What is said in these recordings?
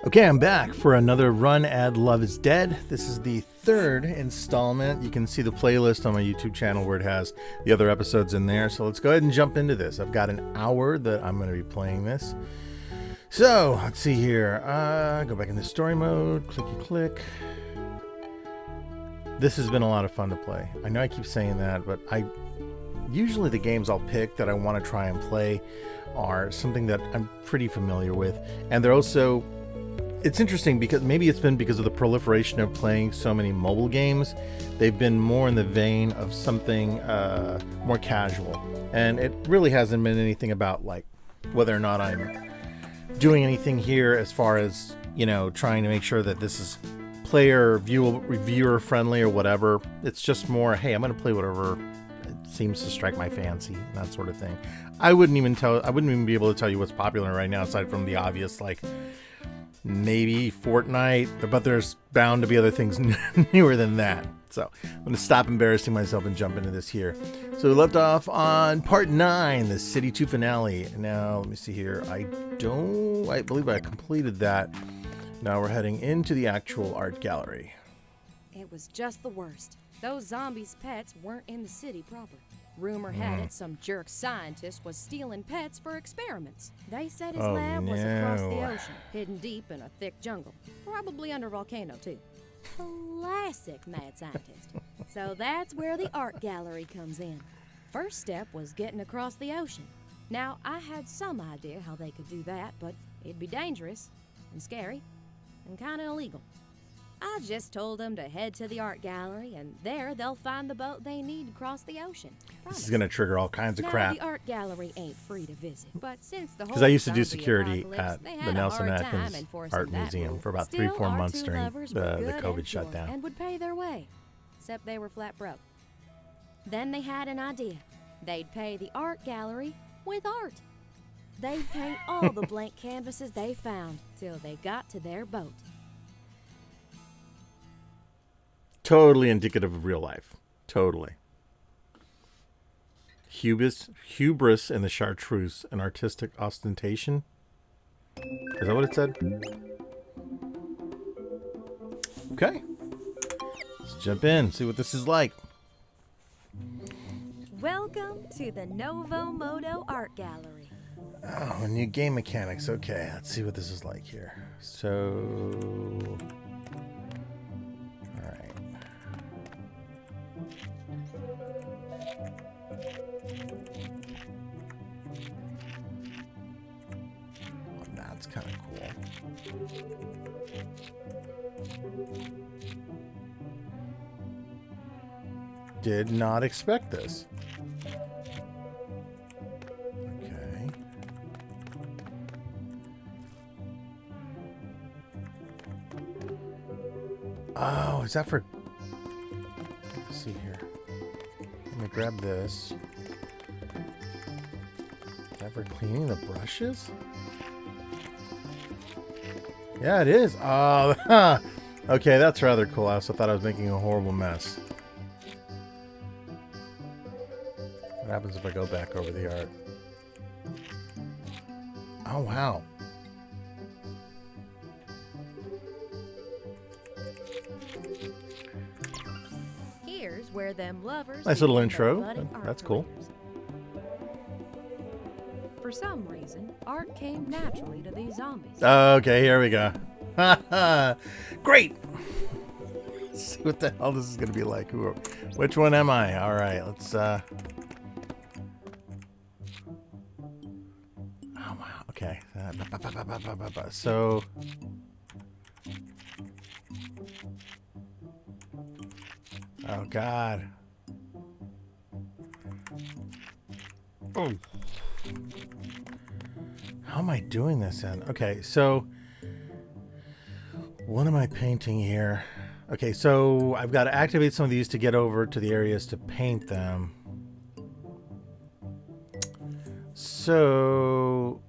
Okay, I'm back for another run at Love is Dead. This is the third installment. You can see the playlist on my YouTube channel where it has the other episodes in there. So let's go ahead and jump into this. I've got an hour that I'm going to be playing this. So let's see here. Go back into story mode. Clicky click. This has been a lot of fun to play. I know I keep saying that, but usually the games I'll pick that I want to try and play are something that I'm pretty familiar with. And they're also... It's interesting because maybe it's been because of the proliferation of playing so many mobile games. They've been more in the vein of something more casual. And it really hasn't been anything about like whether or not I'm doing anything here as far as, you know, trying to make sure that this is player, reviewer friendly or whatever. It's just more, hey, I'm going to play whatever it seems to strike my fancy, and that sort of thing. I wouldn't even be able to tell you what's popular right now aside from the obvious, like maybe Fortnite, but there's bound to be other things newer than that. So I'm going to stop embarrassing myself and jump into this here. So we left off on part 9, the City 2 finale. Now, let me see here. I believe I completed that. Now we're heading into the actual art gallery. It was just the worst. Those zombies' pets weren't in the city proper. Rumor had it some jerk scientist was stealing pets for experiments. They said his lab was across the ocean, hidden deep in a thick jungle. Probably under a volcano, too. Classic mad scientist. So that's where the art gallery comes in. First step was getting across the ocean. Now, I had some idea how they could do that, but it'd be dangerous and scary and kind of illegal. I just told them to head to the art gallery, and there they'll find the boat they need to cross the ocean. Promise. This is going to trigger all kinds of crap. The art gallery ain't free to visit, but since the whole because I used to do security at the Nelson Atkins Art Museum for about 3-4 months during the COVID shutdown. And would pay their way, except they were flat broke. Then they had an idea. They'd pay the art gallery with art. They'd paint all the blank canvases they found till they got to their boat. Totally indicative of real life. Totally. Hubris and the chartreuse, an artistic ostentation. Is that what it said? Okay. Let's jump in, see what this is like. Welcome to the Novo Moto Art Gallery. Oh, new game mechanics. Okay, let's see what this is like here. So... That's kind of cool. Did not expect this. Okay. Oh, is that for... Let's see here. Let me grab this. Is that for cleaning the brushes? Yeah, it is. Oh, okay, that's rather cool. I also thought I was making a horrible mess. What happens if I go back over the art? Oh, wow. Here's where them lovers... Nice little intro. That's cool. For some reason, art came naturally to these zombies. Okay, here we go. Great! Let's see what the hell this is going to be like. Which one am I? All right, let's... Oh, wow. Okay. So... Oh, God. Oh. How am I doing this then? Okay, so what am I painting here? Okay, so I've got to activate some of these to get over to the areas to paint them. So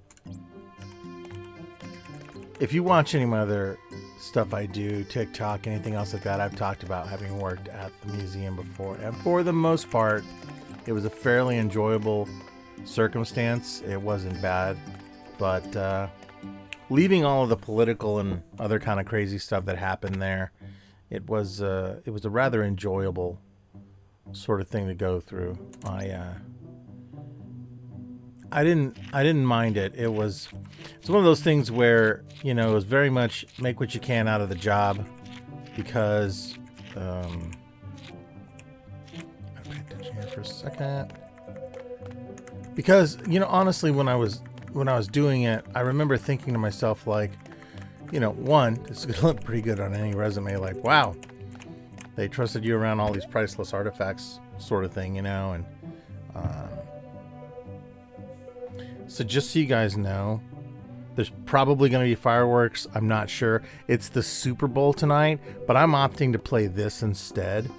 if you watch any of my other stuff I do, TikTok, anything else like that, I've talked about having worked at the museum before. And for the most part, it was a fairly enjoyable circumstance. It wasn't bad. But leaving all of the political and other kind of crazy stuff that happened there, it was a rather enjoyable sort of thing to go through. I didn't mind it. It's one of those things where, you know, it was very much make what you can out of the job, because I'll pay attention here for a second. Because, you know, honestly, when I was doing it, I remember thinking to myself, like, you know, one, it's going to look pretty good on any resume. Like, wow, they trusted you around all these priceless artifacts, sort of thing, you know. And so just so you guys know, there's probably going to be fireworks. I'm not sure. It's the Super Bowl tonight, but I'm opting to play this instead.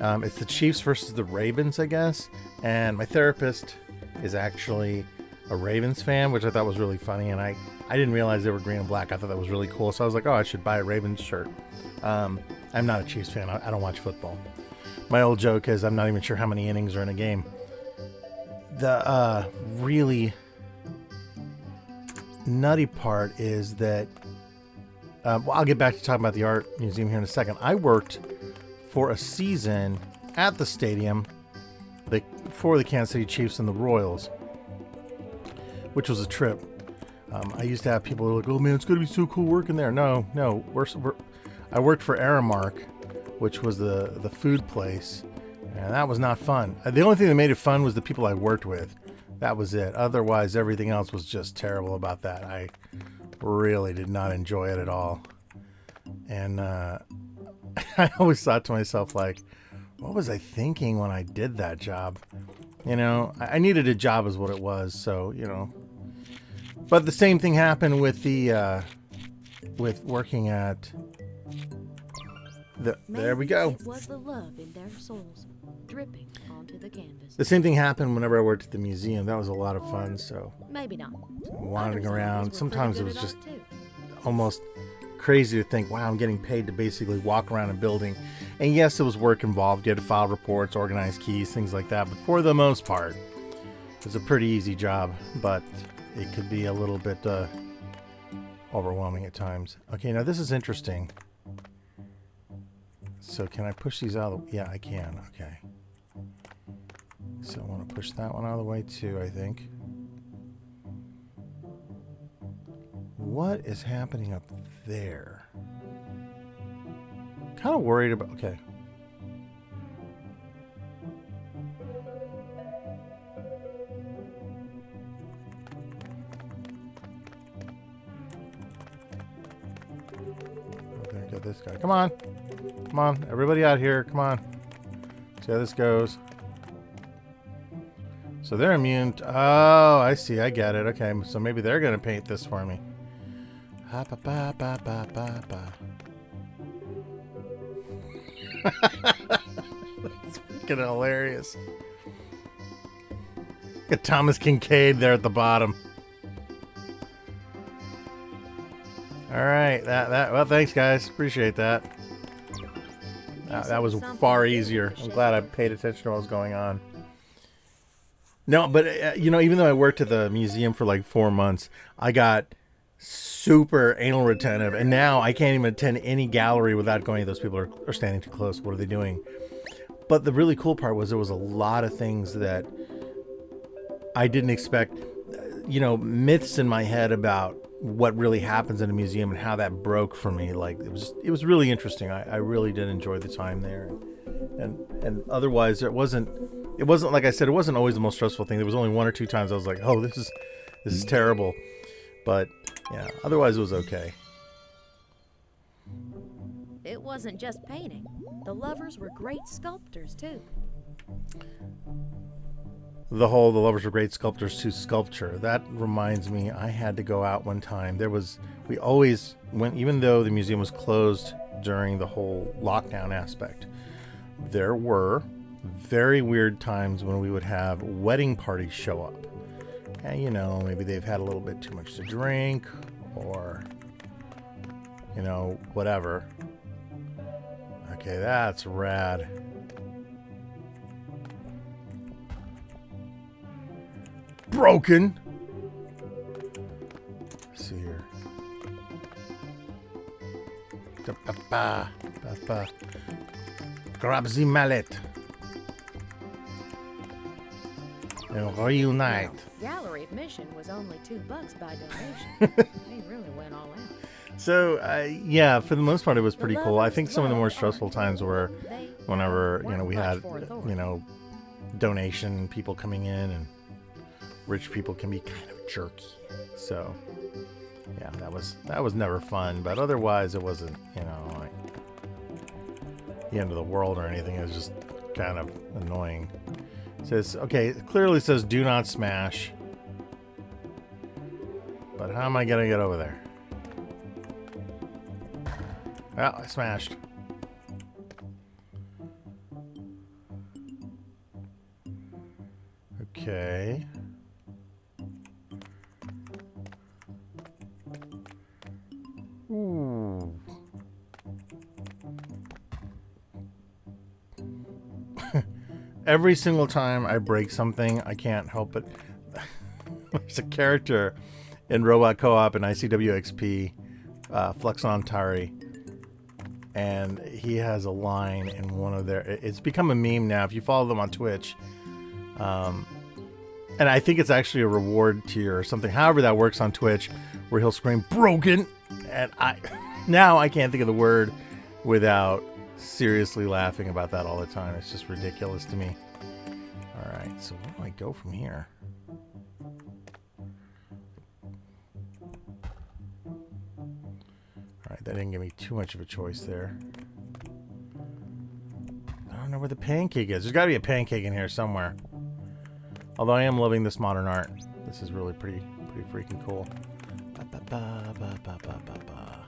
It's the Chiefs versus the Ravens, I guess. And my therapist is actually a Ravens fan, which I thought was really funny. And I didn't realize they were green and black. I thought that was really cool. So I was like, oh, I should buy a Ravens shirt. I'm not a Chiefs fan. I don't watch football. My old joke is I'm not even sure how many innings are in a game. The really nutty part is that well, I'll get back to talking about the art museum here in a second. I worked for a season at the stadium for the Kansas City Chiefs and the Royals, which was a trip. I used to have people who were like, oh man, it's going to be so cool working there. No, I worked for Aramark, which was the food place, and that was not fun. The only thing that made it fun was the people I worked with. That was it. Otherwise, everything else was just terrible about that. I really did not enjoy it at all. And I always thought to myself, like, what was I thinking when I did that job? You know, I needed a job is what it was. So, you know, but the same thing happened with with working at there we go. It was the love in their souls dripping onto the canvas. The same thing happened whenever I worked at the museum. That was a lot of fun. So Maybe not. wandering Other around. zombies were Sometimes it pretty was good at just art, too. almost crazy to think, wow, I'm getting paid to basically walk around a building. And yes, it was work involved. You had to file reports, organize keys, things like that. But for the most part, it's a pretty easy job. But it could be a little bit overwhelming at times. Okay, now this is interesting. So can I push these out? Yeah, I can. Okay. So I want to push that one out of the way too, I think. What is happening up there? Kind of worried about... Okay. Okay, get this guy. Come on. Come on. Everybody out here. Come on. See how this goes. So they're immune. Oh, I see. I get it. Okay, so maybe they're going to paint this for me. Ha, ba, ba, ba, ba, ba, ba. That's freaking hilarious. Look at Thomas Kincaid there at the bottom. All right. Well, thanks, guys. Appreciate that. That was far easier. I'm glad I paid attention to what was going on. No, but, you know, even though I worked at the museum for like 4 months, I got super anal retentive. And now I can't even attend any gallery without going, those people are standing too close. What are they doing? But the really cool part was there was a lot of things that I didn't expect. You know, myths in my head about what really happens in a museum and how that broke for me. Like, it was really interesting. I really did enjoy the time there. And otherwise, it wasn't like I said, it wasn't always the most stressful thing. There was only 1 or 2 times I was like, oh, this is terrible. But yeah, otherwise it was okay. It wasn't just painting. The lovers were great sculptors, too. The lovers were great sculptors to sculpture. That reminds me, I had to go out one time. We always went, even though the museum was closed during the whole lockdown aspect, there were very weird times when we would have wedding parties show up. And, you know, maybe they've had a little bit too much to drink or, you know, whatever. Okay, that's rad. see here. Grab the mallet. And reunite. Gallery admission was only $2 by donation. They really went all out. So, yeah, for the most part, it was pretty cool. I think some of the more stressful times were whenever, we had, donation people coming in, and rich people can be kind of jerky. So, yeah, that was never fun. But otherwise, it wasn't, like the end of the world or anything. It was just kind of annoying. It says, okay, it clearly says do not smash. But how am I going to get over there? Well, I smashed. Okay. Ooh. Every single time I break something, I can't help it. There's a character in Robot Co-op and ICWXP, Flexon Tari, and he has a line in one of their... It's become a meme now if you follow them on Twitch. And I think it's actually a reward tier or something. However that works on Twitch, where he'll scream, broken! And now I can't think of the word without seriously laughing about that all the time. It's just ridiculous to me. Alright, so where do I go from here? Alright, that didn't give me too much of a choice there. I don't know where the pancake is. There's got to be a pancake in here somewhere. Although I am loving this modern art. This is really pretty freaking cool. Ba, ba, ba, ba, ba, ba, ba, ba.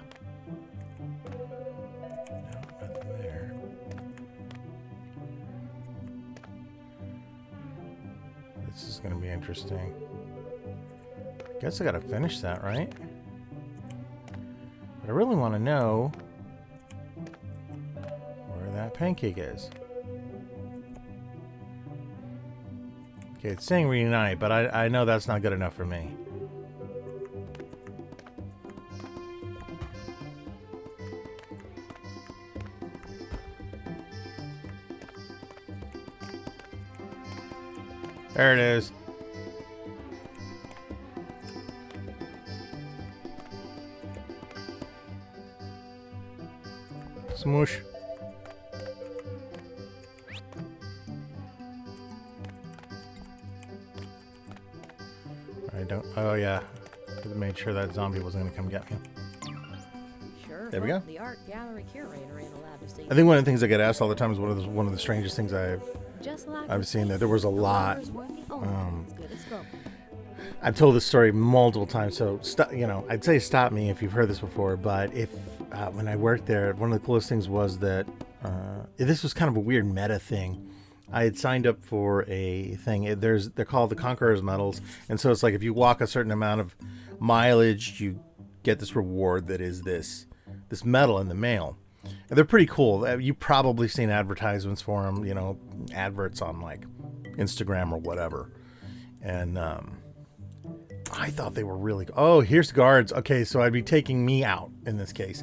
No, nothing there. This is going to be interesting. I guess I got to finish that, right? But I really want to know where that pancake is. Okay, it's saying reunite, but I know that's not good enough for me. There it is. Smoosh. I don't... Oh, yeah. I made sure that zombie wasn't going to come get me. Sure. There we go. The art gallery curator ain't allowed to see. I think one of the things I get asked all the time is one of the strangest things I've seen. That there was a lot. I've told this story multiple times, so I'd say stop me if you've heard this before. But if when I worked there, one of the coolest things was that this was kind of a weird meta thing. I had signed up for a thing. They're called the Conqueror's Medals, and so it's like if you walk a certain amount of mileage, you get this reward that is this medal in the mail. And they're pretty cool. You've probably seen advertisements for them, adverts on like Instagram or whatever. And I thought they were really... Oh, here's guards. Okay, so I'd be taking me out in this case.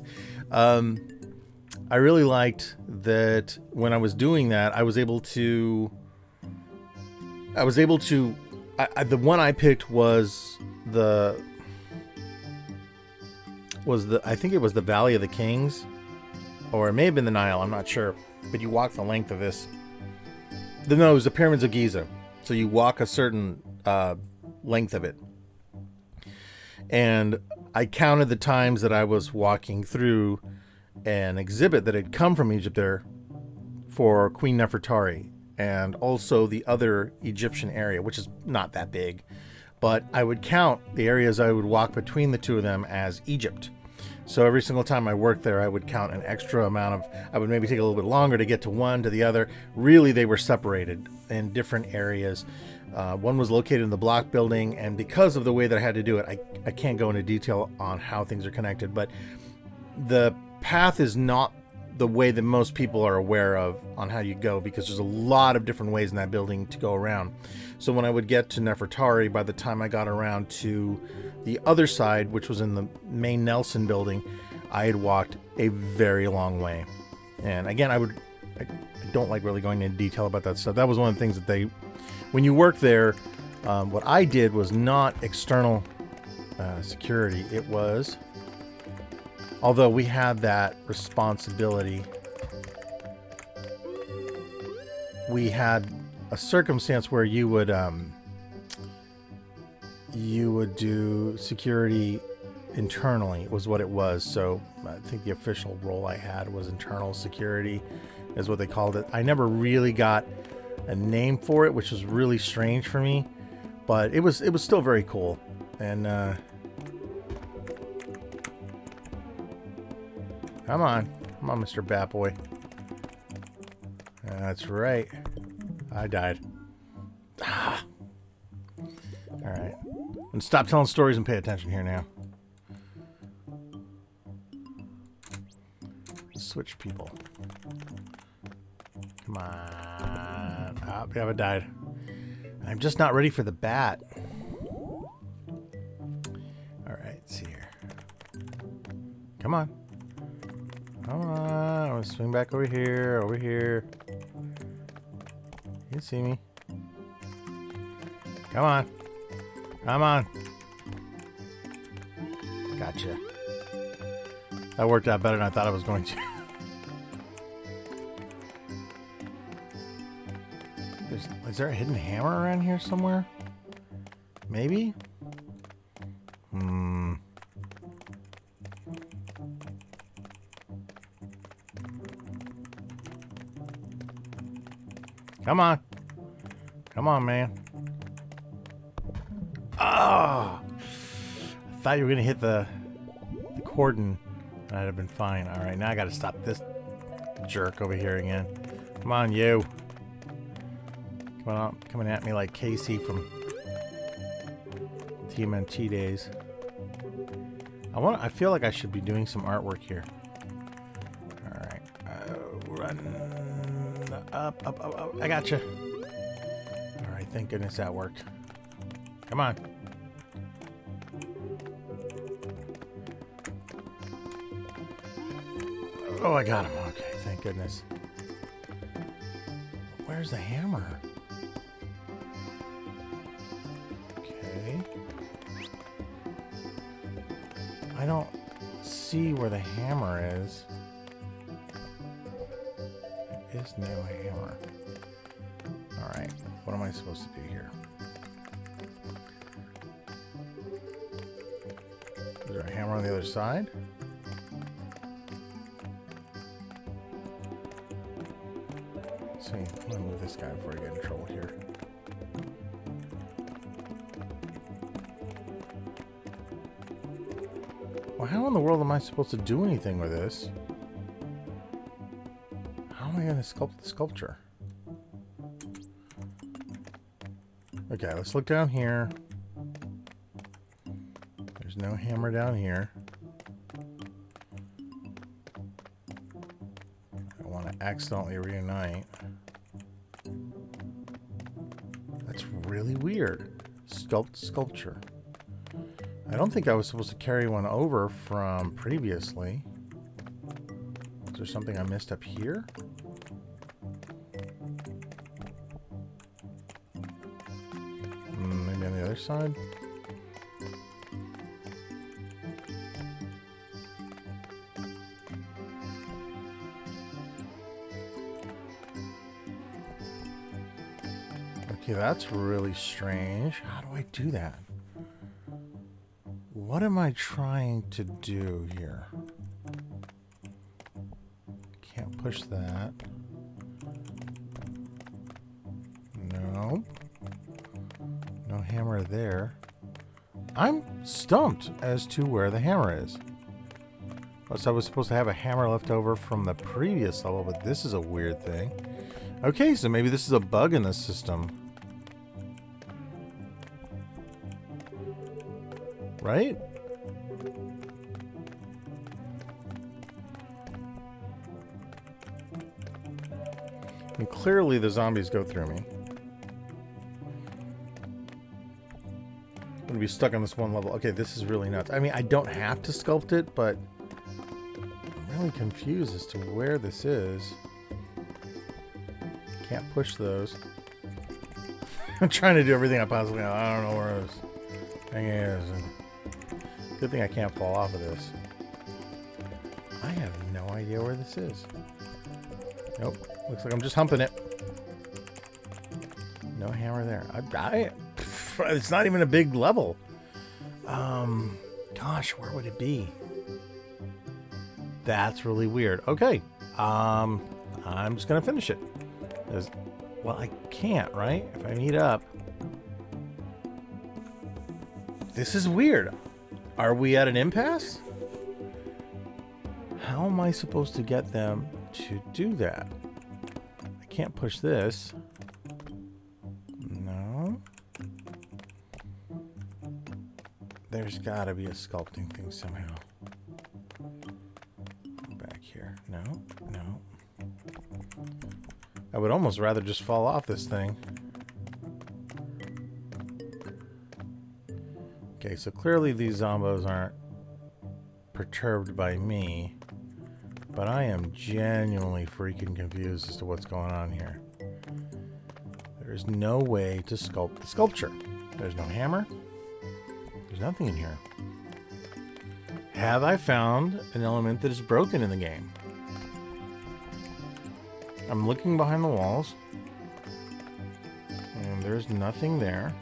I really liked that when I was doing that, I was able to... the one I picked was the... I think it was the Valley of the Kings. Or it may have been the Nile, I'm not sure. But you walk the length of this. No, it was the Pyramids of Giza. So you walk a certain length of it. And I counted the times that I was walking through an exhibit that had come from Egypt there for Queen Nefertari. And also the other Egyptian area, which is not that big. But I would count the areas I would walk between the two of them as Egypt. So every single time I worked there, I would count an extra amount of... I would maybe take a little bit longer to get to one, to the other. Really, they were separated in different areas. One was located in the block building, and because of the way that I had to do it, I can't go into detail on how things are connected, but the path is not the way that most people are aware of on how you go, because there's a lot of different ways in that building to go around. So when I would get to Nefertari, by the time I got around to The other side, which was in the main Nelson building, I had walked a very long way. And again, I don't like really going into detail about that stuff. That was one of the things that when you work there, what I did was not external security. It was, although we had that responsibility, we had a circumstance where you would do security internally, was what it was. So I think the official role I had was internal security, is what they called it. I never really got a name for it, which was really strange for me, but it was still very cool. And come on, Mr. Bat Boy. That's right. I died. Ah. All right. And stop telling stories and pay attention here now. Switch people. Come on. Oh, yeah, I died. I'm just not ready for the bat. All right, let's see here. Come on. Come on. I'm going to swing back over here, over here. You can see me. Come on. Come on. Gotcha. That worked out better than I thought it was going to. Is there a hidden hammer around here somewhere? Maybe? Come on. Come on, man. Oh! I thought you were going to hit the cordon. That'd have been fine. All right, now I got to stop this jerk over here again. Come on, you. Come on, coming at me like Casey from TMNT days. I feel like I should be doing some artwork here. All right, run up. I got you. All right, thank goodness that worked. Come on. Oh, I got him. Okay, thank goodness. Where's the hammer? Okay. I don't see where the hammer is. There is no hammer. Alright, what am I supposed to do here? Is there a hammer on the other side? See, I'm gonna move this guy before I get in trouble here. Well, how in the world am I supposed to do anything with this? How am I gonna sculpt the sculpture? Okay, let's look down here. There's no hammer down here. I want to accidentally reunite. That's really weird. Sculpture. I don't think I was supposed to carry one over from previously. Is there something I missed up here? Maybe on the other side? Okay, that's really strange. How do I do that? What am I trying to do here? Can't push that. No. No hammer there. I'm stumped as to where the hammer is. So I was supposed to have a hammer left over from the previous level, but this is a weird thing. Okay, so maybe this is a bug in the system. Right? And clearly the zombies go through me. I'm going to be be stuck on this one level. Okay, this is really nuts. I mean, I don't have to sculpt it, but I'm really confused as to where this is. Can't push those. I'm trying to do everything I possibly can. I don't know where this thing is. Good thing I can't fall off of this. I have no idea where this is. Nope. Looks like I'm just humping it. No hammer there. It's not even a big level. Gosh, where would it be? That's really weird. Okay. I'm just gonna finish it. Well, I can't, right? If I meet up. This is weird. Are we at an impasse? How am I supposed to get them to do that? I can't push this. No. There's gotta be a sculpting thing somehow. Back here. No, no. I would almost rather just fall off this thing. Okay, so clearly these zombos aren't perturbed by me, but I am genuinely freaking confused as to what's going on here. There is no way to sculpt the sculpture. There's no hammer. There's nothing in here. Have I found an element that is broken in the game? I'm looking behind the walls, and there's nothing there.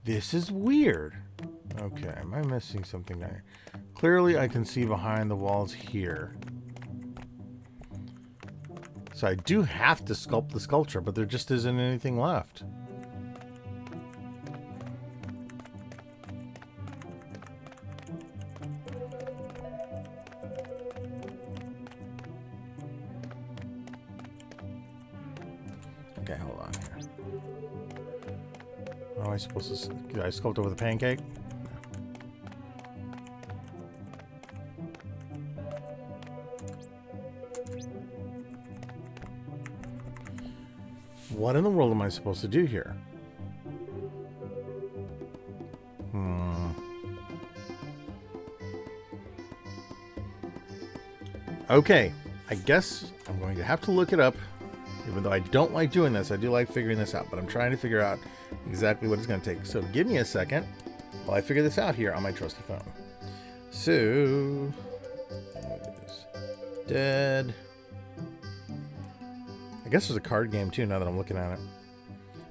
This is weird. Okay, am I missing something there? Clearly, I can see behind the walls here. So I do have to sculpt the sculpture, but there just isn't anything left. Okay, hold on here. How am I supposed to... Did I sculpt over the pancake? What in the world am I supposed to do here? Okay, I guess I'm going to have to look it up. Even though I don't like doing this, I do like figuring this out. But I'm trying to figure out exactly what it's going to take. So give me a second while I figure this out here on my trusty phone. So, that is dead. I guess there's a card game too now that I'm looking at it.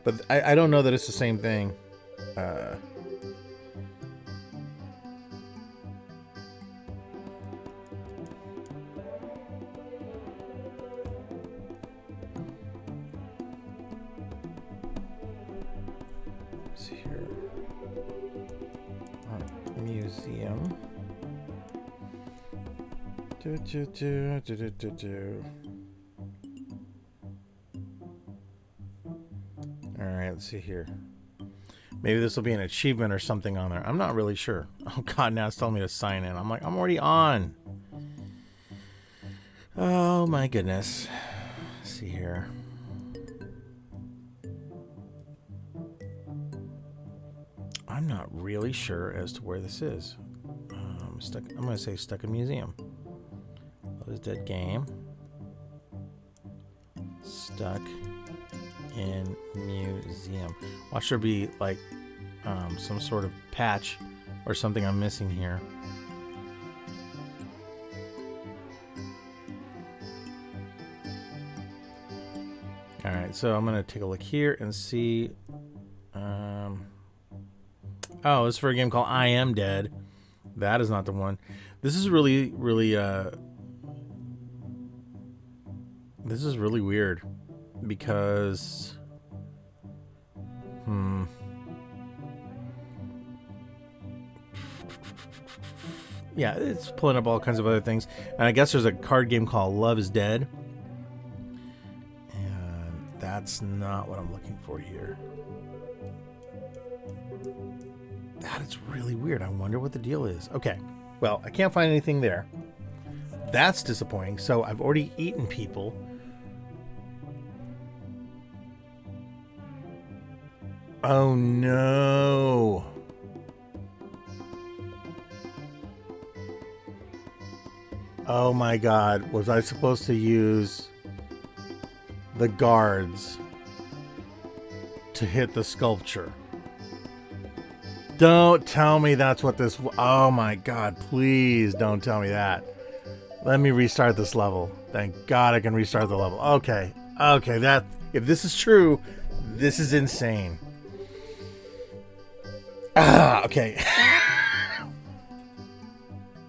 But I don't know that it's the same thing. Let's see here. Art museum. Alright, let's see here. Maybe this will be an achievement or something on there. I'm not really sure. Oh god, now it's telling me to sign in. I'm like, I'm already on. Oh my goodness. Let's see here. I'm not really sure as to where this is. I'm going to say stuck in museum. Love is Dead game. Stuck in museum. Watch there be like some sort of patch or something I'm missing here. Alright, so I'm going to take a look here and see. Oh, it's for a game called I Am Dead. That is not the one. This is really, really, this is really weird because, yeah, it's pulling up all kinds of other things. And I guess there's a card game called Love is Dead. And that's not what I'm looking for here. That is really weird. I wonder what the deal is. Okay, well, I can't find anything there. That's disappointing. So I've already eaten people. Oh no. Oh my God. Was I supposed to use the guards to hit the sculpture? Don't tell me that's what this... Oh my God. Please don't tell me that. Let me restart this level. Thank God I can restart the level. Okay. Okay. That... If this is true, this is insane. Okay.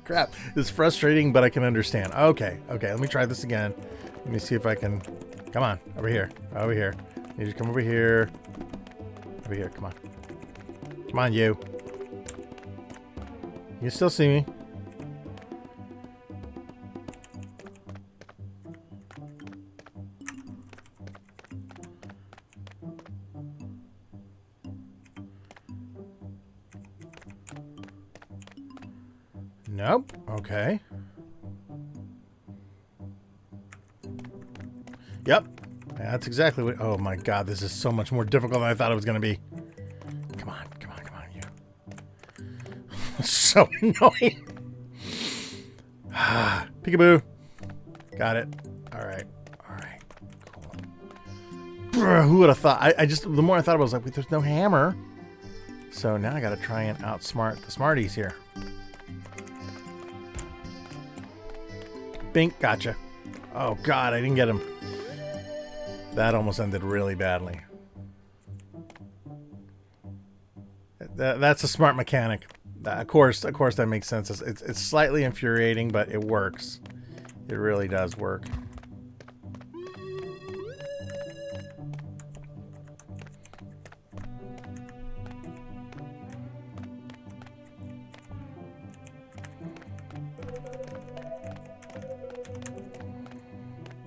Crap. It's frustrating, but I can understand. Okay. Okay. Let me try this again. Let me see if I can... Come on. Over here. Over here. You just come over here. Over here. Come on. Come on, you. You can still see me. Nope. Okay. Yep. That's exactly what... Oh my God, this is so much more difficult than I thought it was going to be. Come on, come on, come on, you. So annoying. Peekaboo. Got it. All right. All right. Cool. Brr, who would have thought? I just... The more I thought about it, I was like, wait, there's no hammer. So now I got to try and outsmart the smarties here. Bink, gotcha. Oh God, I didn't get him. That almost ended really badly. That's a smart mechanic. Of course, that makes sense. It's slightly infuriating, but it works. It really does work.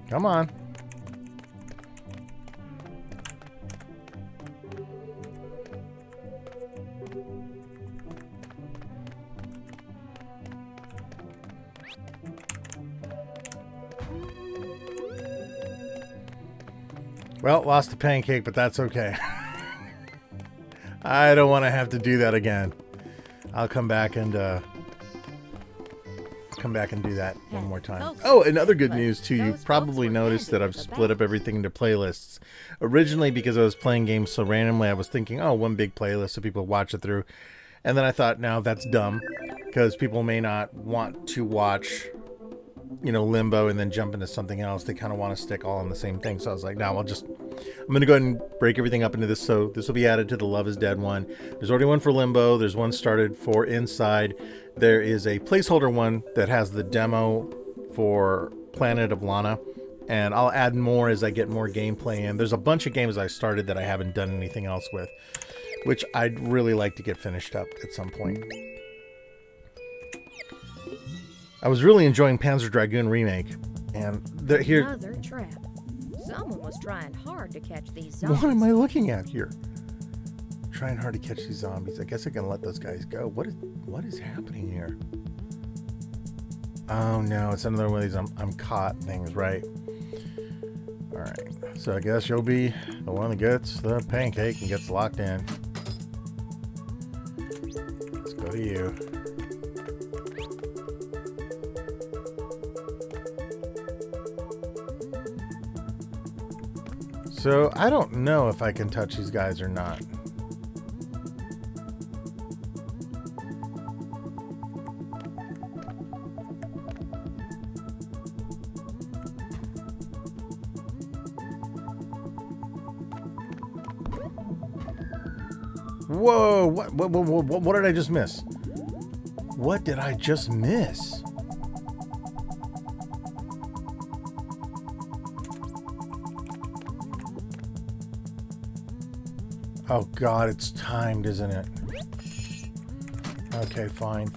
Come on. Well, lost the pancake, but that's okay. I don't want to have to do that again. I'll come back and do that one more time. Oh, and other good news too. You've probably noticed that I've split up everything into playlists. Originally, because I was playing games so randomly, I was thinking, oh, one big playlist so people watch it through. And then I thought, no, that's dumb, because people may not want to watch, you know, Limbo and then jump into something else. They kind of want to stick all on the same thing. So I was like, no, I'm going to go ahead and break everything up into this. So this will be added to the Love is Dead one. There's already one for Limbo. There's one started for Inside. There is a placeholder one that has the demo for Planet of Lana. And I'll add more as I get more gameplay in. There's a bunch of games I started that I haven't done anything else with, which I'd really like to get finished up at some point. I was really enjoying Panzer Dragoon Remake, and here... Another trap. Someone was trying hard to catch these zombies. What am I looking at here? Trying hard to catch these zombies. I guess I can let those guys go. What is happening here? Oh no, it's another one of these I'm caught things, right? Alright, so I guess you'll be the one that gets the pancake and gets locked in. Let's go to you. So, I don't know if I can touch these guys or not. Whoa! What did I just miss? What did I just miss? Oh God, it's timed, isn't it? Okay, fine.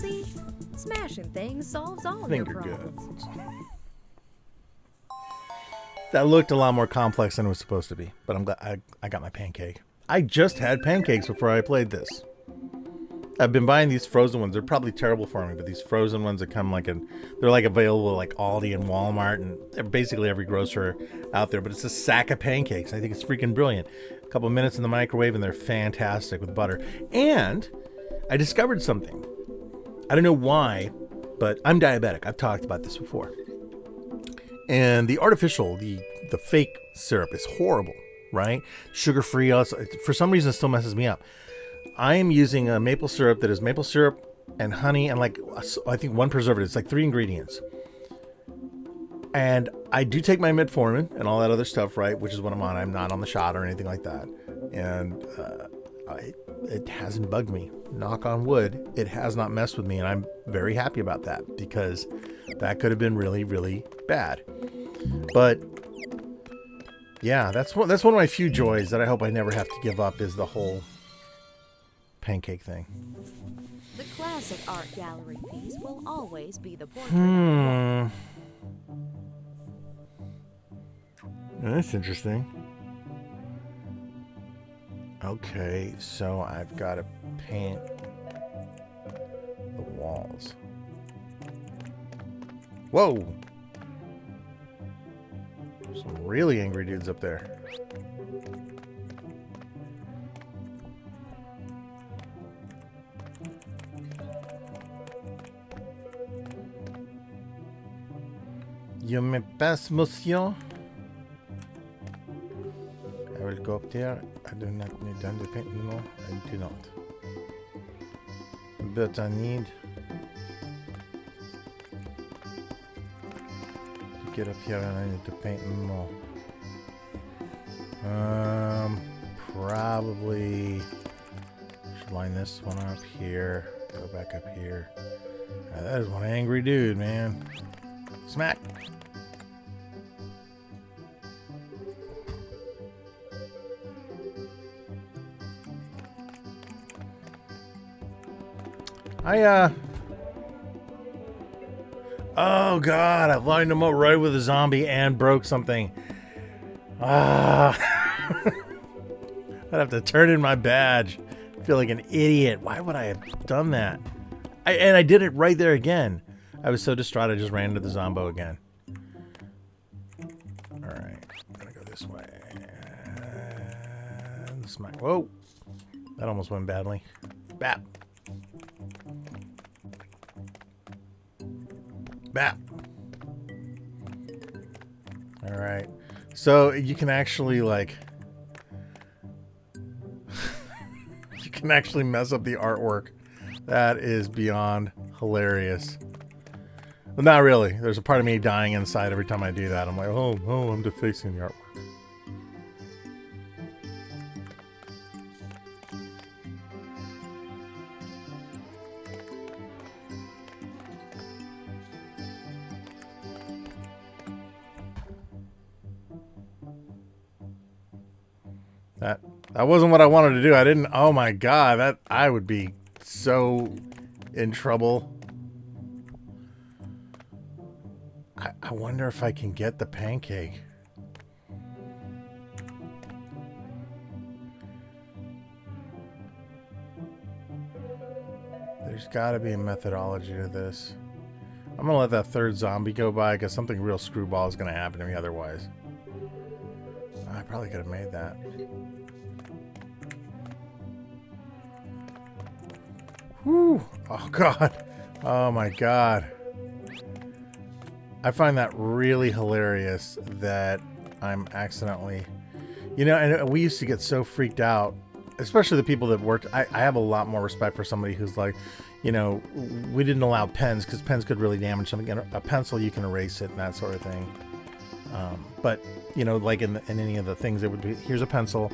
See, smashing things solves all your Finger problems. goods. That looked a lot more complex than it was supposed to be, but I'm glad I got my pancake. I just had pancakes before I played this. I've been buying these frozen ones. They're probably terrible for me, but these frozen ones that come they're like available like Aldi and Walmart and they're basically every grocer out there. But it's a sack of pancakes. I think it's freaking brilliant. A couple of minutes in the microwave and they're fantastic with butter. And I discovered something. I don't know why, but I'm diabetic. I've talked about this before. And the artificial, the fake syrup is horrible, right? Sugar-free. For some reason, it still messes me up. I am using a maple syrup that is maple syrup and honey and like, I think one preservative. It's like 3 ingredients. And I do take my metformin and all that other stuff, right? Which is what I'm on. I'm not on the shot or anything like that. And it hasn't bugged me. Knock on wood. It has not messed with me. And I'm very happy about that because that could have been really, really bad. But yeah, that's one of my few joys that I hope I never have to give up is the whole pancake thing. The classic art gallery piece will always be the portrait. That's interesting. Okay, so I've got to paint the walls. Whoa! Some really angry dudes up there. You me pass, monsieur? I will go up there. I do not need to paint. No, I do not. But I need to get up here and I need to paint more. Probably should line this one up here. Go back up here. That is one angry dude, man. Smack. Oh god, I lined him up right with a zombie and broke something. I'd have to turn in my badge. I feel like an idiot. Why would I have done that? And I did it right there again. I was so distraught I just ran into the zombo again. Alright, I'm gonna go this way. And smack. Whoa! That almost went badly. Bap! Bap! Alright. So you can actually like you can actually mess up the artwork. That is beyond hilarious. Well, not really. There's a part of me dying inside every time I do that. I'm like, oh, I'm defacing the artwork. That wasn't what I wanted to do. I didn't. Oh my god, that I would be so in trouble. I wonder if I can get the pancake. There's got to be a methodology to this. I'm gonna let that third zombie go by because something real screwball is gonna happen to me otherwise. I probably could have made that. Whew. Oh god. Oh my god. I find that really hilarious that I'm accidentally, you know, and we used to get so freaked out, especially the people that worked. I have a lot more respect for somebody who's like, you know, we didn't allow pens because pens could really damage something. A pencil, you can erase it and that sort of thing. But, you know, like in any of the things, it would be, here's a pencil.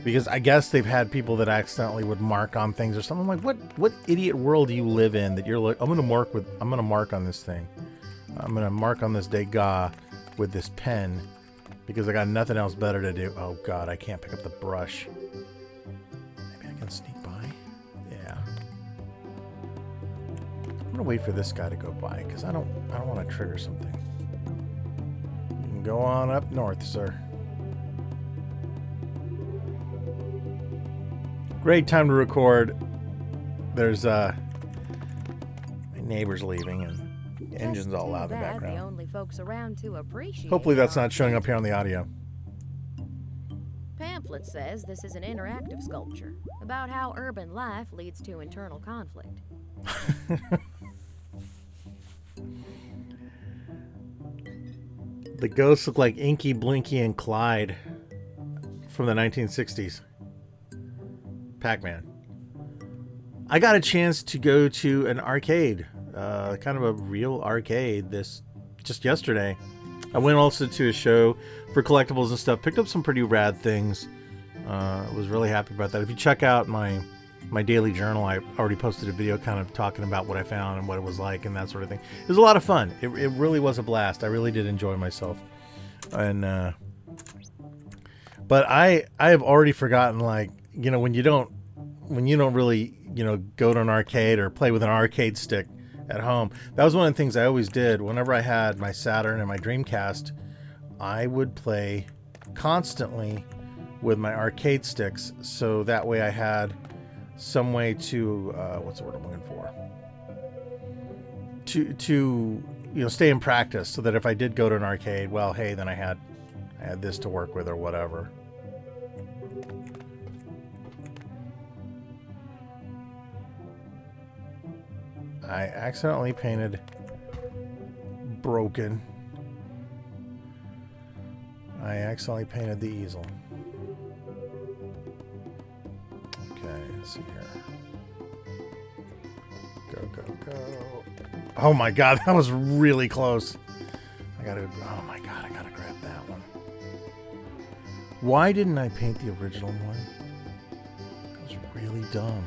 Because I guess they've had people that accidentally would mark on things or something. I'm like, what idiot world do you live in that you're like, I'm gonna mark on this thing. I'm gonna mark on this Degas with this pen because I got nothing else better to do. Oh god, I can't pick up the brush. Maybe I can sneak by? Yeah. gonna wait for this guy to go by because I don't want to trigger something. You can go on up north, sir. Great time to record. There's my neighbor's leaving and the engine's all loud in the background. The only folks around to appreciate. Hopefully that's not showing up here on the audio. Pamphlet says this is an interactive sculpture about how urban life leads to internal conflict. The ghosts look like Inky, Blinky, and Clyde from the 1960s. Pac-Man. I got a chance to go to an arcade, kind of a real arcade, just yesterday. I went also to a show for collectibles and stuff. Picked up some pretty rad things. Was really happy about that. If you check out my daily journal, I already posted a video kind of talking about what I found and what it was like and that sort of thing. It was a lot of fun. It really was a blast. I really did enjoy myself. And but I have already forgotten, like, you know, when you don't really, you know, go to an arcade or play with an arcade stick at home. That was one of the things I always did. Whenever I had my Saturn and my Dreamcast, I would play constantly with my arcade sticks, so that way I had some way to what's the word I'm looking for? To you know, stay in practice, so that if I did go to an arcade, well, hey, then I had this to work with or whatever. I accidentally painted broken. I accidentally painted the easel. Okay, let's see here. Go, go, go. Oh my god, that was really close. Oh my god, I gotta grab that one. Why didn't I paint the original one? That was really dumb.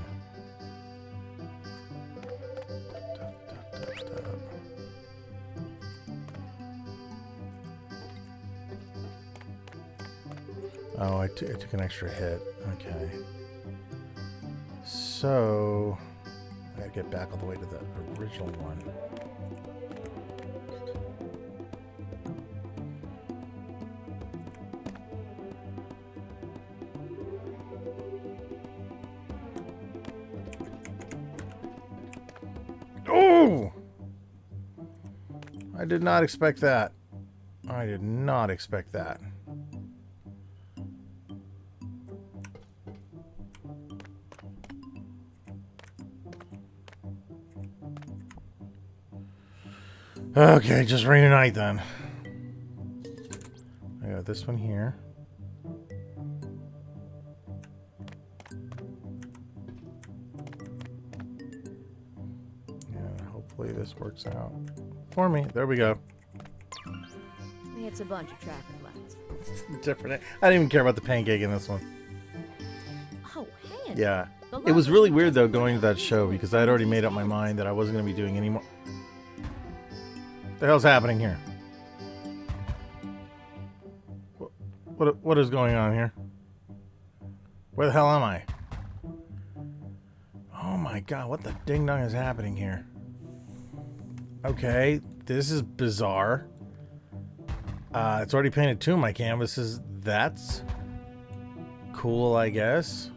Oh, I took an extra hit. Okay. So, I gotta get back all the way to the original one. Oh! I did not expect that. I did not expect that. Okay, just reunite then. I got this one here. Yeah, hopefully this works out for me. There we go. It's a bunch of traffic lights. Different. I didn't even care about the pancake in this one. Oh, handy. Yeah. It was really weird, though, going to that show, because I had already made up my mind that I wasn't going to be doing any more. What the hell's happening here? What is going on here? Where the hell am I? Oh my god, what the ding dong is happening here? Okay, this is bizarre. It's already painted two of my canvases. That's cool, I guess.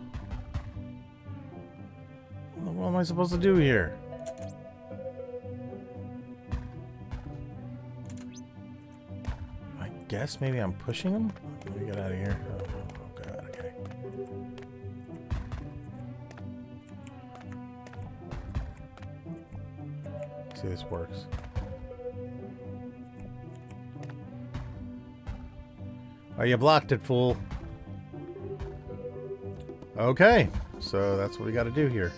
What am I supposed to do here? I guess maybe I'm pushing them? Let me get out of here. Oh god, okay. See, this works. Oh, you blocked it, fool. Okay, so that's what we got to do here.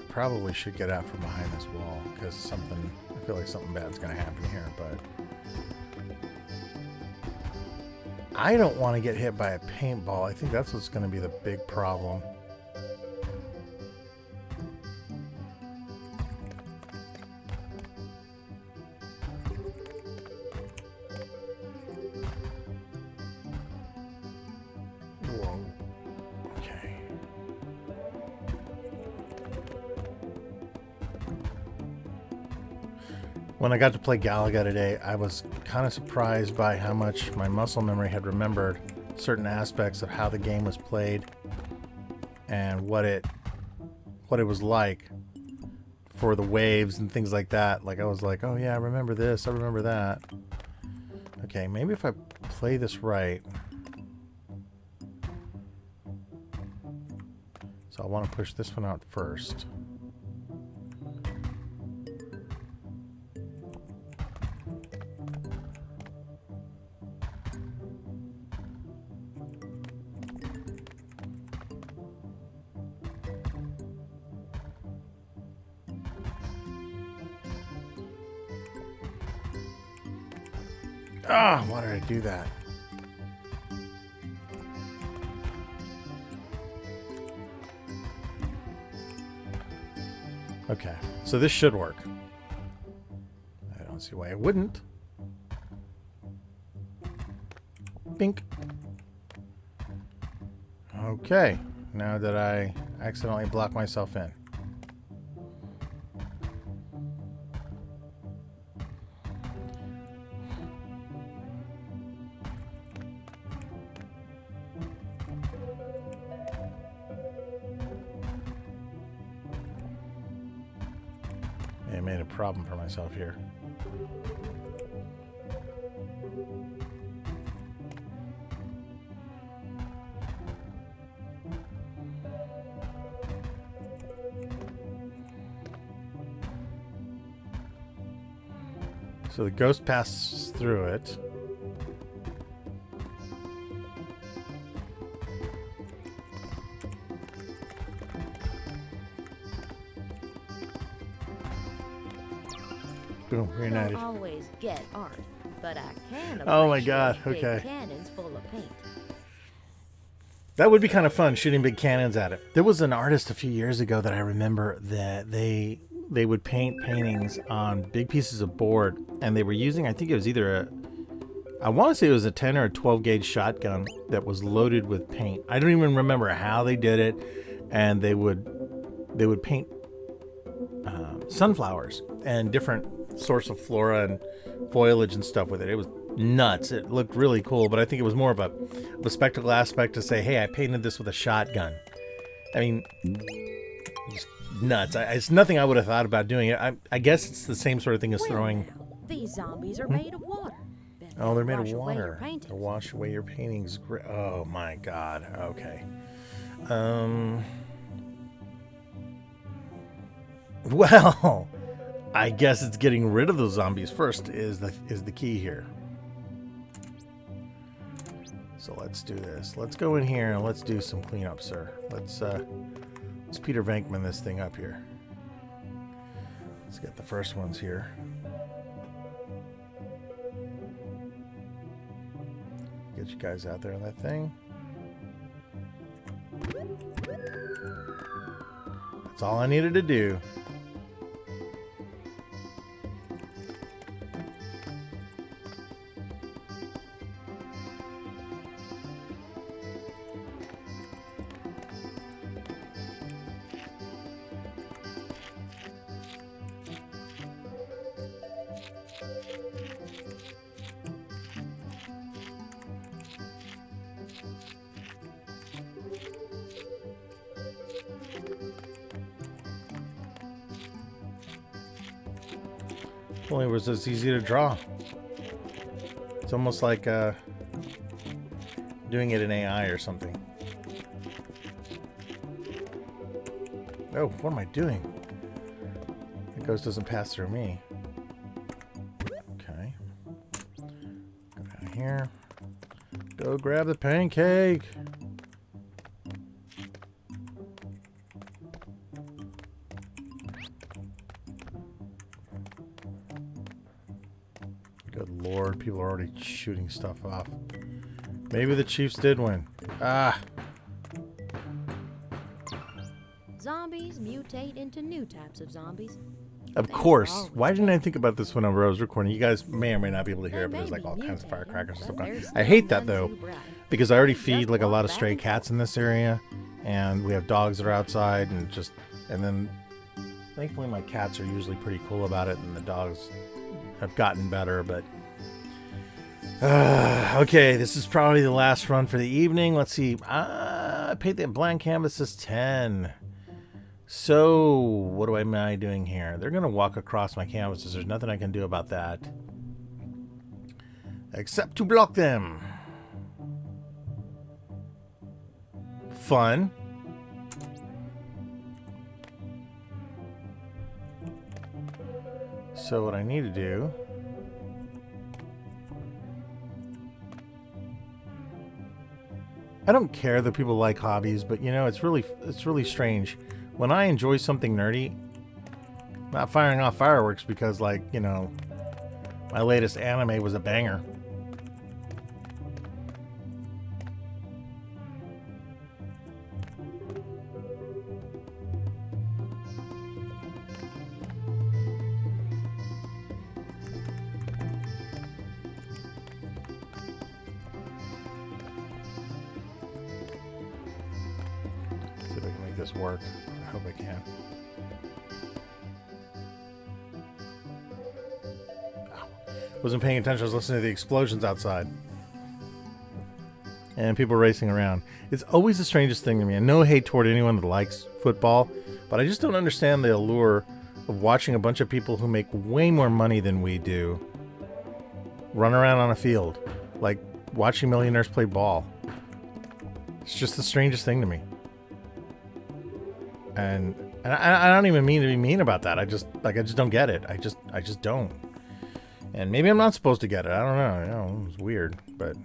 Probably should get out from behind this wall, because I feel like something bad's going to happen here, but I don't want to get hit by a paintball. I think that's what's going to be the big problem. Whoa. Okay. When I got to play Galaga today, I was kind of surprised by how much my muscle memory had remembered certain aspects of how the game was played and what it was like for the waves and things like that. Like I was like, oh yeah, I remember this, I remember that. Okay, maybe if I play this right. So I want to push this one out first. Ah, why did I do that? Okay, so this should work. I don't see why it wouldn't. Bink. Okay, now that I accidentally blocked myself in. I made a problem for myself here. So the ghost passes through it. Boom, reunited. I don't always get art, but I can Oh my God, appreciate okay. big cannons full of paint. That would be kind of fun, shooting big cannons at it. There was an artist a few years ago that I remember that they would paint paintings on big pieces of board, and they were using, I think it was either I want to say it was a 10 or a 12 gauge shotgun that was loaded with paint. I don't even remember how they did it, and they would paint sunflowers and different sorts of flora and foliage and stuff with it. It was nuts. It looked really cool, but I think it was more of a spectacle aspect to say, hey, I painted this with a shotgun. I mean, just nuts. It's nothing I would have thought about doing it. I guess it's the same sort of thing as throwing. Now, these zombies are made of water. Bet Oh, they're made wash of away your water. paintings. To wash away your paintings. Oh my God. Okay. Well, I guess it's getting rid of those zombies first is the key here. So let's do this. Let's go in here and let's do some cleanup, sir. Let's Peter Venkman this thing up here. Let's get the first ones here. Get you guys out there on that thing. That's all I needed to do. If only it was as easy to draw. It's almost like doing it in AI or something. Oh, what am I doing? The ghost doesn't pass through me. Okay. Go down here. Go grab the pancake. Good Lord, people are already shooting stuff off. Maybe the Chiefs did win. Ah. Zombies mutate into new types of zombies. Of course. Why didn't I think about this when I was recording? You guys may or may not be able to hear it, but there's like all kinds of firecrackers and stuff going on. I hate that though, because I already feed like a lot of stray cats in this area, and we have dogs that are outside, and then thankfully my cats are usually pretty cool about it, and the dogs I've gotten better, but okay, this is probably the last run for the evening. Let's see. Paint the blank canvas is 10. So what am I doing here? They're gonna walk across my canvases. There's nothing I can do about that except to block them. Fun. So what I need to do, I don't care that people like hobbies, but you know, it's really strange. When I enjoy something nerdy, I'm not firing off fireworks because, like, you know, my latest anime was a banger. See if I can make this work. I hope I can. Wasn't paying attention. I was listening to the explosions outside. And people racing around. It's always the strangest thing to me. And no hate toward anyone that likes football, but I just don't understand the allure of watching a bunch of people who make way more money than we do run around on a field. Like watching millionaires play ball. It's just the strangest thing to me. And I don't even mean to be mean about that. I just don't get it. I just don't. And maybe I'm not supposed to get it. I don't know. You know, it's weird, but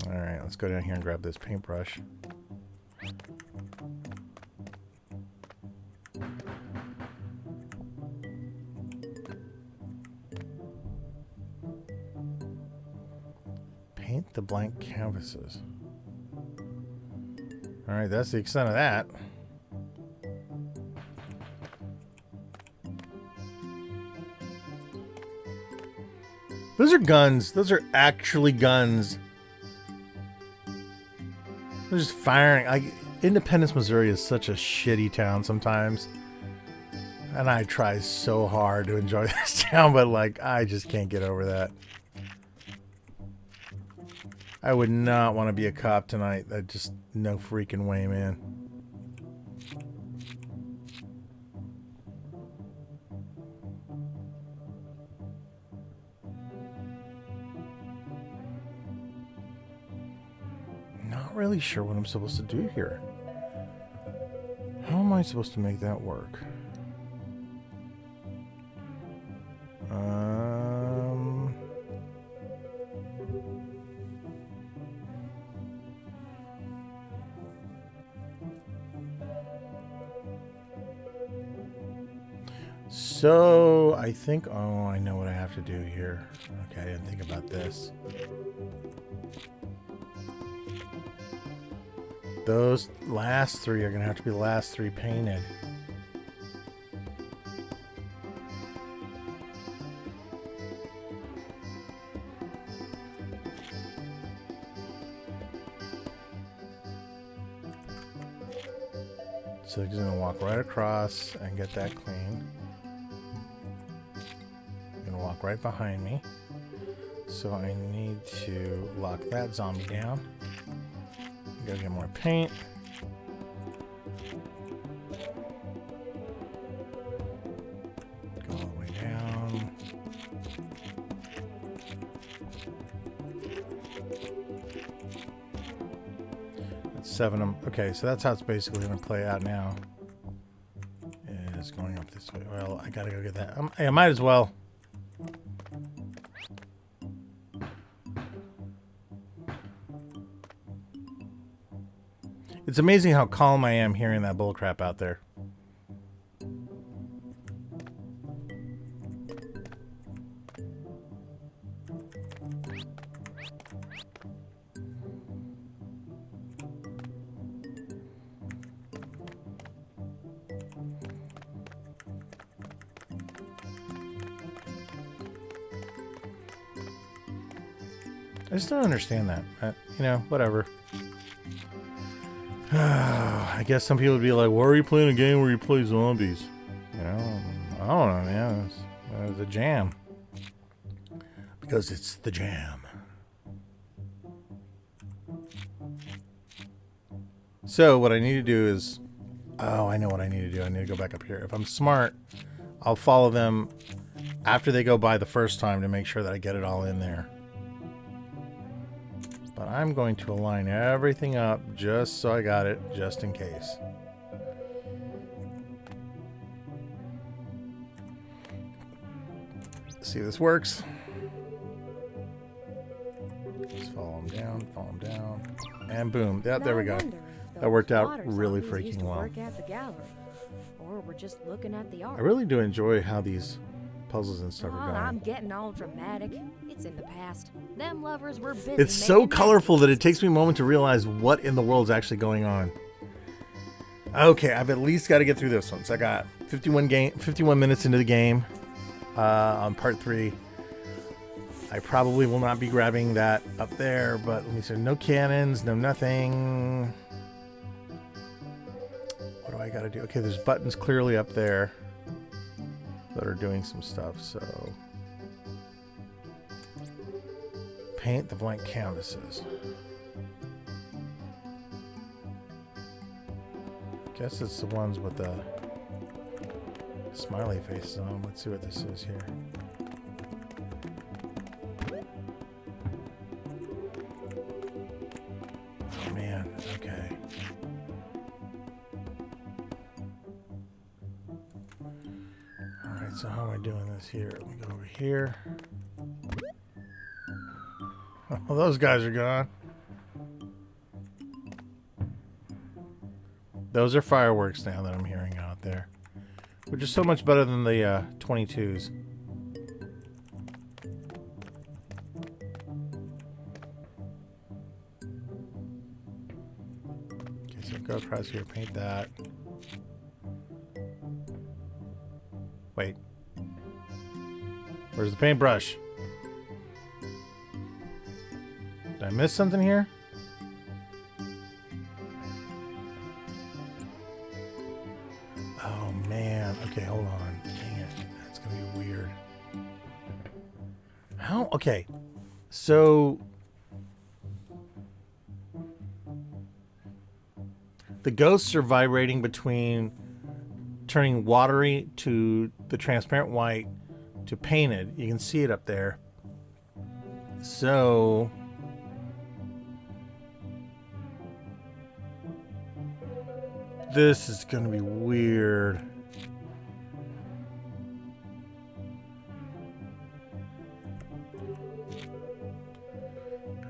all right, let's go down here and grab this paintbrush. Paint the blank canvases. All right, that's the extent of that. Those are guns. Those are actually guns. They're just firing. Independence, Missouri is such a shitty town sometimes. And I try so hard to enjoy this town, but like, I just can't get over that. I would not want to be a cop tonight. That just no freaking way, man. Not really sure what I'm supposed to do here. How am I supposed to make that work? So I think, oh, I know what I have to do here. Okay, I didn't think about this. Those last three are going to have to be the last three painted. So he's going to walk right across and get that clean. Going to walk right behind me. So I need to lock that zombie down. Gotta get more paint. Go all the way down. That's 7 of them. Okay, so that's how it's basically going to play out now. It's going up this way. Well, I gotta go get that. I might as well. It's amazing how calm I am hearing that bullcrap out there. I just don't understand that. You know, whatever. I guess some people would be like, why are you playing a game where you play zombies? You know, I don't know, man. It's the jam. Because it's the jam. So what I need to do is... Oh, I know what I need to do. I need to go back up here. If I'm smart, I'll follow them after they go by the first time to make sure that I get it all in there. But I'm going to align everything up just so I got it, just in case. See if this works. Just follow them down, and boom. Yeah, there we go. That worked out really freaking well. Work at the gallery, or we're just looking at the art. I really do enjoy how these puzzles and stuff are going. I'm getting all dramatic. It's in the past. Them lovers were busy. It's so colorful that it takes me a moment to realize what in the world is actually going on. Okay, I've at least got to get through this one. So I got 51 minutes into the game on part 3. I probably will not be grabbing that up there, but let me see. No cannons, no nothing. What do I got to do? Okay, there's buttons clearly up there that are doing some stuff, so... Paint the blank canvases. I guess it's the ones with the smiley faces on them. Let's see what this is here. Oh man, okay. Alright, so how am I doing this here? Let me go over here. Oh, those guys are gone. Those are fireworks now that I'm hearing out there, which is so much better than the 22s. Okay, so go across here, paint that. Wait. Where's the paintbrush? Did I miss something here? Oh man. Okay, hold on. Dang it. That's gonna be weird. How? Okay. So the ghosts are vibrating between turning watery to the transparent white to painted. You can see it up there. So this is going to be weird.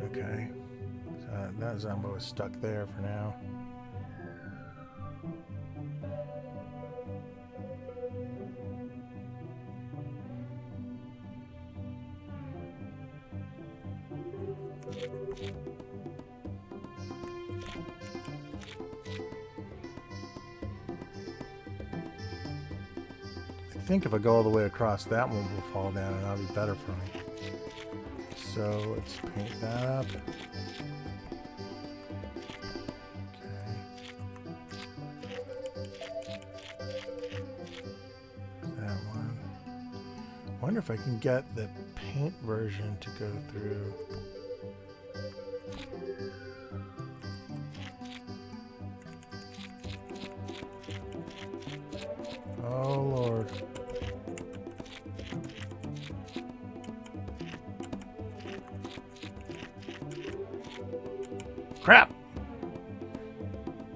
Okay. So that Zombo is stuck there for now. I think if I go all the way across, that one will fall down and that'll be better for me. So let's paint that up. Okay. That one. I wonder if I can get the paint version to go through. Oh Lord. Crap!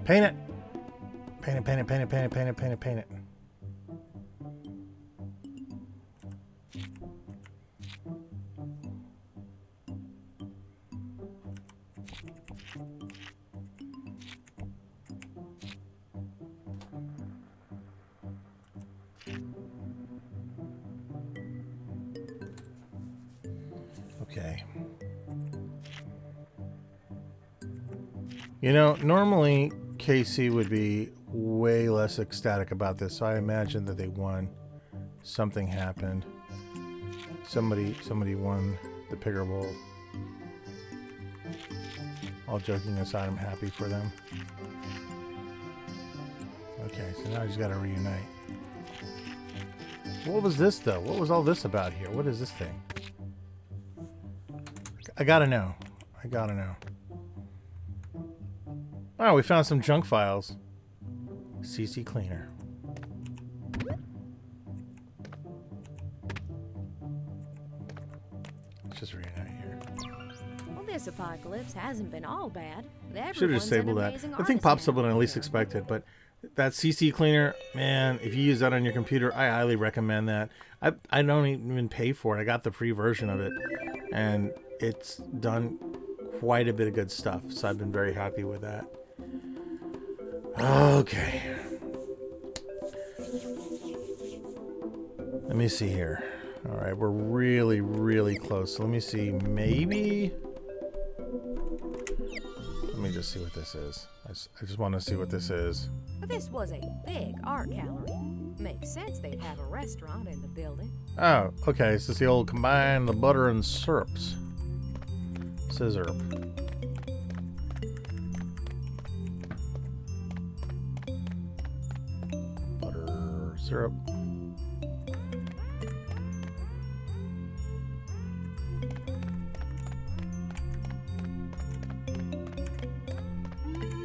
Paint it! Paint it, paint it, paint it, paint it, paint it, paint it, paint it. Okay. You know, normally KC would be way less ecstatic about this, so I imagine that they won. Something happened. Somebody won the Pigger Bowl. All joking aside, I'm happy for them. Okay, so now I just gotta reunite. What was this, though? What was all this about here? What is this thing? I gotta know. I gotta know. Oh, we found some junk files. CC cleaner. Let's just reunite here. Well, this apocalypse hasn't been all bad. Should have disabled that. The thing pops up when I least expect it, but that CC cleaner, man, if you use that on your computer, I highly recommend that. I don't even pay for it. I got the free version of it, and it's done quite a bit of good stuff, so I've been very happy with that. Okay. Let me see here. All right, we're really, really close. So let me see, maybe... Let me just see what this is. I just want to see what this is. But this was a big art gallery. Makes sense they'd have a restaurant in the building. Oh, okay. So it's the old combine the butter and syrups. Scissor. Butter, syrup.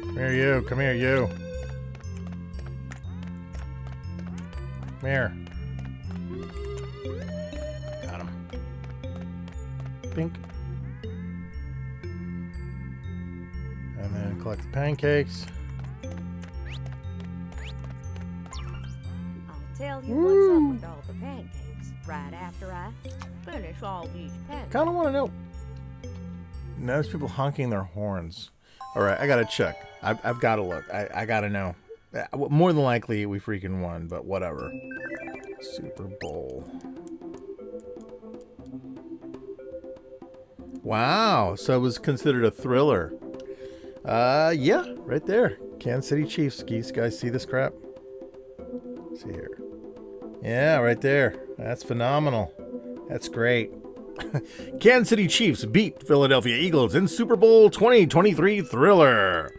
Come here, you. Come here, you. Come here. Got him. Pink. And then collect the pancakes. I'll tell you what's up with all the pancakes right after I finish all these pancakes. Kind of want to know. Notice people honking their horns. All right, I gotta check. I've got to look. I gotta know. More than likely, we freaking won, but whatever. Super Bowl. Wow, so it was considered a thriller. Yeah, right there. Kansas City Chiefs. You guys see this crap? Let's see here. Yeah, right there. That's phenomenal. That's great. Kansas City Chiefs beat Philadelphia Eagles in Super Bowl 2023 thriller.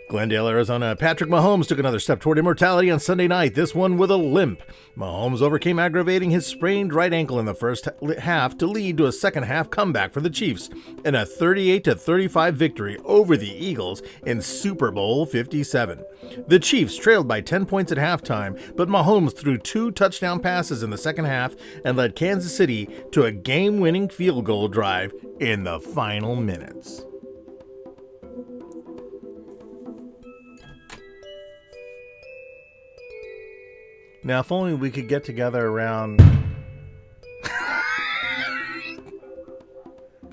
Glendale, Arizona. Patrick Mahomes took another step toward immortality on Sunday night, this one with a limp. Mahomes overcame aggravating his sprained right ankle in the first half to lead to a second half comeback for the Chiefs in a 38-35 victory over the Eagles in Super Bowl 57. The Chiefs trailed by 10 points at halftime, but Mahomes threw 2 touchdown passes in the second half and led Kansas City to a game-winning field goal drive in the final minutes. Now, if only we could get together around...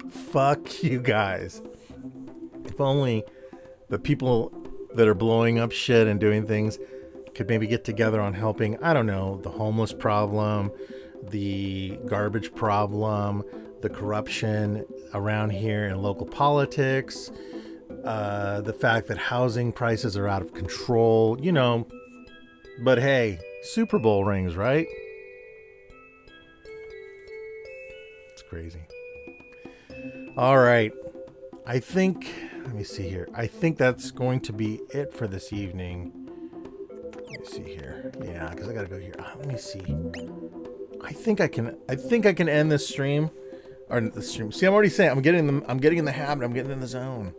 Fuck you guys. If only the people that are blowing up shit and doing things could maybe get together on helping, I don't know, the homeless problem, the garbage problem, the corruption around here in local politics, the fact that housing prices are out of control, you know. But hey... Super Bowl rings, right? It's crazy. All right. I think, let me see here. I think that's going to be it for this evening. Let me see here. Yeah, because I got to go here. Let me see. I think I can end this stream. Or the stream. See, I'm already saying I'm getting in the habit. I'm getting in the zone.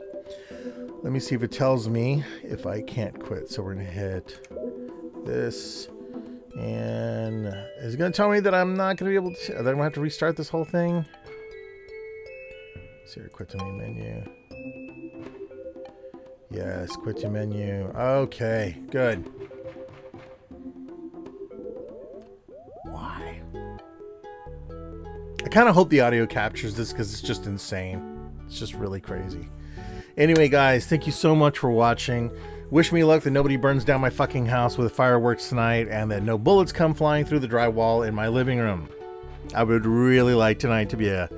Let me see if it tells me if I can't quit. So we're going to hit this. And is it going to tell me that I'm not going to be able to... That I'm going to have to restart this whole thing? Let's see here. Quit to main menu. Yes, quit to menu. Okay, good. Why? I kind of hope the audio captures this because it's just insane. It's just really crazy. Anyway, guys, thank you so much for watching. Wish me luck that nobody burns down my fucking house with fireworks tonight and that no bullets come flying through the drywall in my living room. I would really like tonight to be a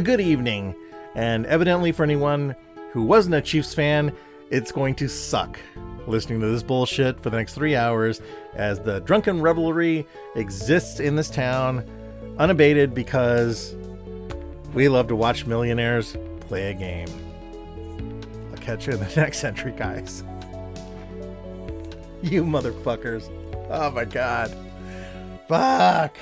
good evening. And evidently for anyone who wasn't a Chiefs fan, it's going to suck listening to this bullshit for the next 3 hours as the drunken revelry exists in this town unabated because we love to watch millionaires play a game. I'll catch you in the next entry, guys. You motherfuckers. Oh my god. Fuck.